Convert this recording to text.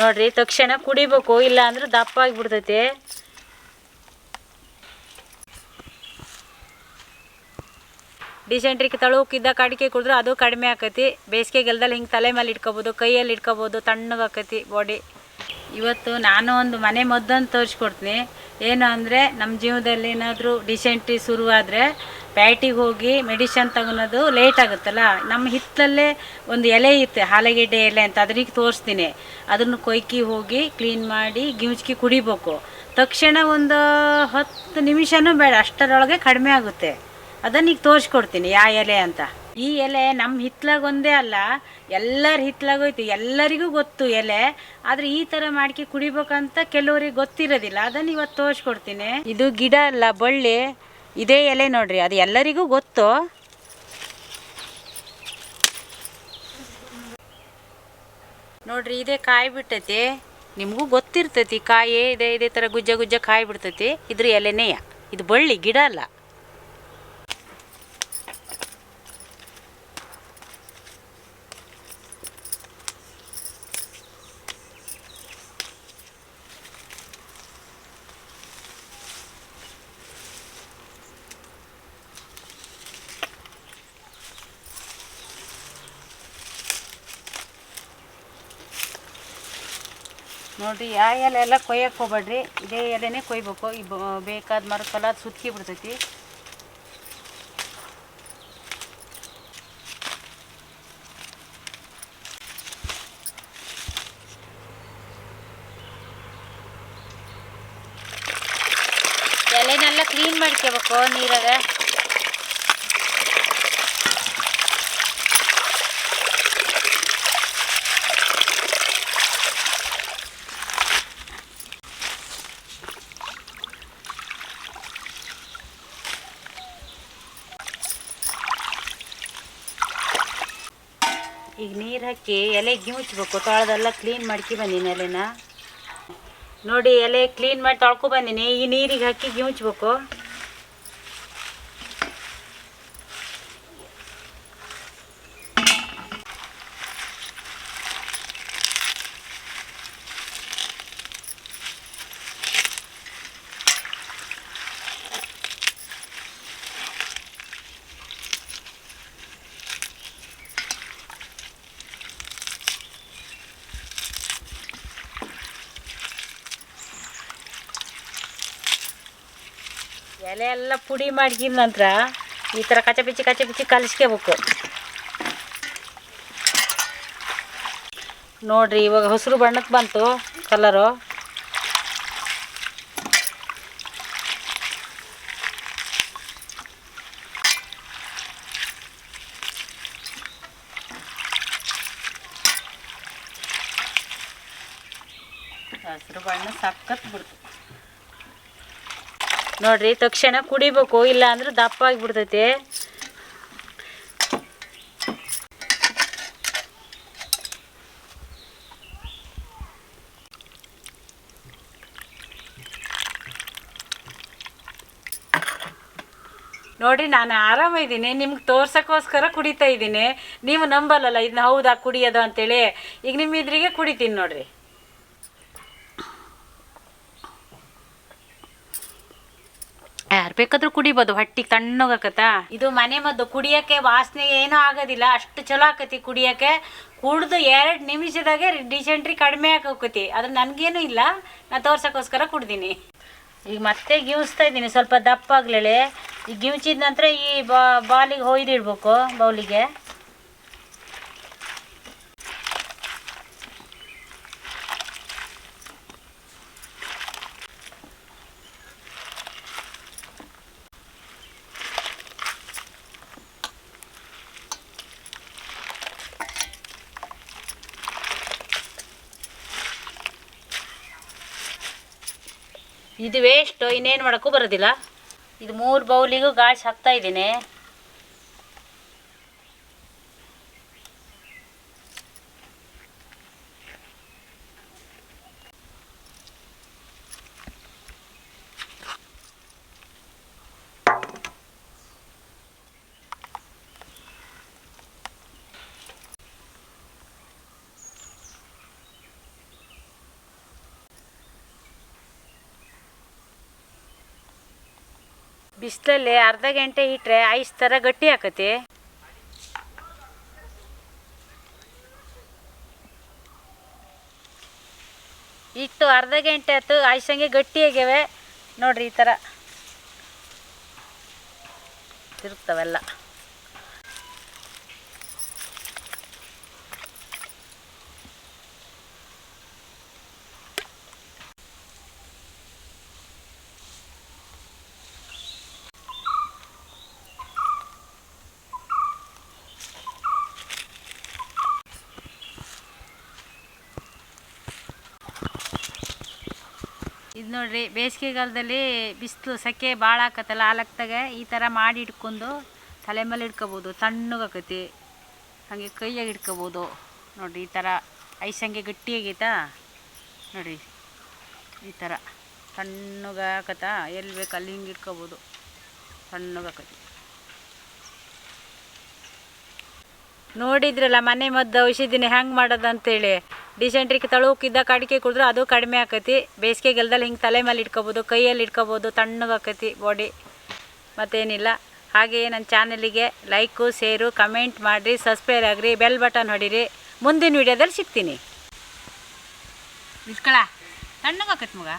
ನೋಡ್ರಿ ತಕ್ಷಣ ಕುಡಿಬೇಕು, ಇಲ್ಲ ಅಂದ್ರೆ ದಪ್ಪ ಆಗಿಬಿಡ್ತೈತಿ. ಡಿಸೆಂಟ್ರಿಗೆ ತಳುಕಿದ್ದಾಗ ಅಡಿಕೆ ಕುಡಿದ್ರೆ ಅದು ಕಡಿಮೆ ಆಕೈತಿ. ಬೇಸಿಗೆಗೆಲ್ದಲ್ಲಿ ಹಿಂಗೆ ತಲೆ ಮೇಲೆ ಇಟ್ಕೋಬೋದು, ಕೈಯಲ್ಲಿ ಇಟ್ಕೋಬೋದು, ತಣ್ಣಗೆ ಆಕೈತಿ ಬಾಡಿ. ಇವತ್ತು ನಾನು ಒಂದು ಮನೆ ಮದ್ದನ್ನು ತೋರಿಸ್ಕೊಡ್ತೀನಿ. ಏನು ಅಂದರೆ ನಮ್ಮ ಜೀವನದಲ್ಲಿ ಏನಾದರೂ ಡಿಸೆಂಟ್ರಿ ಶುರುವಾದರೆ ಪ್ಯಾಟಿಗೆ ಹೋಗಿ ಮೆಡಿಷನ್ ತಗೊಳೋದು ಲೇಟ್ ಆಗುತ್ತಲ್ಲ. ನಮ್ಮ ಹಿತ್ತಲಲ್ಲೇ ಒಂದು ಎಲೆ ಇರುತ್ತೆ, ಆಲೂಗೆಡ್ಡೆ ಎಲೆ ಅಂತ, ಅದರಿಗೆ ತೋರಿಸ್ತೀನಿ. ಅದನ್ನು ಕೊಯ್ಕಿ ಹೋಗಿ ಕ್ಲೀನ್ ಮಾಡಿ ಗಿಮ್ಚ್ಕಿ ಕುಡಿಬೇಕು. ತಕ್ಷಣ ಒಂದು 10 ನಿಮಿಷನೂ ಬೇಡ, ಅಷ್ಟರೊಳಗೆ ಕಡಿಮೆ ಆಗುತ್ತೆ. ಅದನ್ನು ಈಗ ತೋರಿಸ್ಕೊಡ್ತೀನಿ ಯಾವ ಎಲೆ ಅಂತ. ಈ ಎಲೆ ನಮ್ಮ ಹಿತ್ತಲಾಗೊಂದೇ ಅಲ್ಲ, ಎಲ್ಲರ ಹಿತ್ತಲಾಗೋಯ್ತು, ಎಲ್ಲರಿಗೂ ಗೊತ್ತು ಎಲೆ. ಆದರೆ ಈ ಥರ ಮಾಡ್ಕಿ ಕುಡಿಬೇಕಂತ ಕೆಲವರಿಗೆ ಗೊತ್ತಿರೋದಿಲ್ಲ. ಅದನ್ನು ಇವತ್ತು ತೋರಿಸ್ಕೊಡ್ತೀನಿ. ಇದು ಗಿಡ ಅಲ್ಲ, ಬಳ್ಳಿ. ಇದೇ ಎಲೆ ನೋಡ್ರಿ, ಅದು ಎಲ್ಲರಿಗೂ ಗೊತ್ತು. ನೋಡ್ರಿ, ಇದೇ ಕಾಯಿ ಬಿಟ್ಟೈತಿ. ನಿಮಗೂ ಗೊತ್ತಿರ್ತೈತಿ, ಕಾಯಿ ಇದೇ ಥರ ಗುಜ್ಜ ಗುಜ್ಜ ಕಾಯಿ ಬಿಡ್ತೈತಿ. ಇದ್ರ ಎಲೆನೇ, ಇದು ಬಳ್ಳಿ, ಗಿಡ ಅಲ್ಲ. ನೋಡಿರಿ, ಆ ಎಲೆ ಎಲ್ಲ ಕೊಯ್ಯಕ್ಕೆ ಹೋಗ್ಬೇಡ್ರಿ, ಇದೇ ಎಲೆನೇ ಕೊಯ್ಬೇಕು. ಬೇಕಾದ ಮರಕ್ಕೆಲ್ಲ ಅದು ಸುತ್ಕಿ ಬಿಡ್ತೈತಿ. ಎಲೆನೆಲ್ಲ ಕ್ಲೀನ್ ಮಾಡ್ಕೋಬೇಕು ನೀರಾಗ. ಈಗ ನೀರು ಹಾಕಿ ಎಲೆ ಗಿಮುಚ್ಬೇಕು. ತೊಳೆದೆಲ್ಲ ಕ್ಲೀನ್ ಮಾಡ್ಕೊ ಬಂದೀನಿ ಎಲೆನ. ನೋಡಿ, ಎಲೆ ಕ್ಲೀನ್ ಮಾಡಿ ತೊಳ್ಕೊ ಬಂದೀನಿ. ಈ ನೀರಿಗೆ ಹಾಕಿ ಗಿಮುಚ್ಬೇಕು. ಎಲೆ ಎಲ್ಲ ಪುಡಿ ಮಾಡಿದ ನಂತರ ಈ ಥರ ಕಚ ಪಿಚ್ಚಿ ಕಲಿಸ್ಕೋಬೇಕು. ನೋಡ್ರಿ, ಇವಾಗ ಹಸಿರು ಬಣ್ಣಕ್ಕೆ ಬಂತು ಕಲರು. ಹಸಿರು ಬಣ್ಣ ಸಖತ್ ಬಿಡ್ತು. ನೋಡ್ರಿ, ತಕ್ಷಣ ಕುಡಿಬೇಕು, ಇಲ್ಲ ಅಂದ್ರೆ ದಪ್ಪ ಆಗಿಬಿಡ್ತೈತಿ. ನೋಡ್ರಿ, ನಾನು ಆರಾಮಿದ್ದೀನಿ. ನಿಮ್ಗೆ ತೋರ್ಸೋಕ್ಕೋಸ್ಕರ ಕುಡಿತಾ ಇದ್ದೀನಿ. ನೀವು ನಂಬಲ್ಲಲ್ಲ ಇದನ್ನ ಹೌದಾ ಕುಡಿಯೋದು ಅಂತೇಳಿ. ಈಗ ನಿಮ್ಮ ಇದ್ರಿಗೆ ಕುಡಿತೀನಿ ನೋಡ್ರಿ. ಯಾರು ಬೇಕಾದ್ರೂ ಕುಡಿಬೋದು, ಹೊಟ್ಟಿಗೆ ತಣ್ಣಗಾಕತ್ತಾ. ಇದು ಮನೆ ಮದ್ದು, ಕುಡಿಯೋಕ್ಕೆ ವಾಸನೆ ಏನೂ ಆಗೋದಿಲ್ಲ, ಅಷ್ಟು ಚಲೋ ಆಕತಿ ಕುಡಿಯೋಕ್ಕೆ. ಕುಡ್ದು 2 ನಿಮಿಷದಾಗೆ ಡಿಸೆಂಟ್ರಿ ಕಡಿಮೆ ಆಗೋಕತಿ. ಅದು ನನಗೇನು ಇಲ್ಲ, ನಾನು ತೋರ್ಸೋಕ್ಕೋಸ್ಕರ ಕುಡ್ದೀನಿ. ಈಗ ಮತ್ತೆ ಗಿವಿಸ್ತಾ ಇದ್ದೀನಿ, ಸ್ವಲ್ಪ ದಪ್ಪ ಆಗ್ಲೇಳೆ. ಈಗ ಗಿವಿಚಿದ ನಂತರ ಈ ಬಾಲಿಗೆ ಹೊಯ್ದಿಡ್ಬೇಕು, ಬೌಲಿಗೆ. ಇದು ವೇಸ್ಟು, ಇನ್ನೇನು ಮಾಡೋಕ್ಕೂ ಬರೋದಿಲ್ಲ. ಇದು 3 ಬೌಲಿಗೂ ಗಾಳಿ ಹಾಕ್ತಾ ಇದ್ದೀನಿ. ಬಿಸಿಲಲ್ಲಿ ಅರ್ಧ ಗಂಟೆ ಇಟ್ಟರೆ ಐಸ್ ಥರ ಗಟ್ಟಿ ಆಕತಿ. ಇಟ್ಟು ಅರ್ಧ ಗಂಟೆ ಆಯ್ತು, ಐಸ್ ಹಂಗೆ ಗಟ್ಟಿ ಆಗ್ಯಾವೆ ನೋಡ್ರಿ. ಈ ಥರ ತಿರುಗ್ತವೆಲ್ಲ. ಇದು ನೋಡ್ರಿ, ಬೇಸಿಗೆಗಾಲದಲ್ಲಿ ಬಿಸಿಲು ಸೆಕೆ ಭಾಳ ಆಕತ್ತಲ್ಲ, ಆಲಕ್ತಾಗ ಈ ಥರ ಮಾಡಿ ಇಟ್ಕೊಂಡು ತಲೆ ಮೇಲೆ ಇಟ್ಕೋಬೋದು. ತಣ್ಣಗಾಕತಿ, ಹಾಗೆ ಕೈಯಾಗಿ ಇಟ್ಕೋಬೋದು ನೋಡಿರಿ. ಈ ಥರ ಐಸ್ ಹಂಗೆ ಗಟ್ಟಿಯಾಗೈತಾ ನೋಡಿರಿ. ಈ ಥರ ತಣ್ಣಗಾಕತ್ತಾ, ಎಲ್ಲಿ ಬೇಕು ಅಲ್ಲಿ ಹಿಂಗೆ ಇಟ್ಕೋಬೋದು. ತಣ್ಣಗಾಕತಿ. ನೋಡಿದ್ರಲ್ಲ ಮನೆ ಮದ್ದು ಔಷಧಿನ ಹೆಂಗೆ ಮಾಡೋದು ಅಂತೇಳಿ. ಡಿಸೆಂಟ್ರಿಗೆ ತಳುಕಿದ್ದಾಗ ಅಡಿಕೆ ಕುಡಿದ್ರೆ ಅದು ಕಡಿಮೆ ಆಕತಿ. ಬೇಸಿಗೆಗಾಲದಲ್ಲಿ ಹಿಂಗೆ ತಲೆ ಮೇಲೆ ಇಟ್ಕೋಬೋದು, ಕೈಯಲ್ಲಿ ಇಟ್ಕೋಬೋದು. ತಣ್ಣಗಾಕತಿ ಬಾಡಿ. ಮತ್ತೇನಿಲ್ಲ. ಹಾಗೆಯೇ ನನ್ನ ಚಾನಲಿಗೆ ಲೈಕು, ಶೇರು, ಕಮೆಂಟ್ ಮಾಡಿರಿ, ಸಬ್ಸ್ಕ್ರೈಬ್ ಆಗಿರಿ, ಬೆಲ್ ಬಟನ್ ಹೊಡೀರಿ. ಮುಂದಿನ ವೀಡಿಯೋದಲ್ಲಿ ಸಿಗ್ತೀನಿ. ಇಸ್ಕೊಳ ತಣ್ಣಗಾಕತಿ ಮಗ.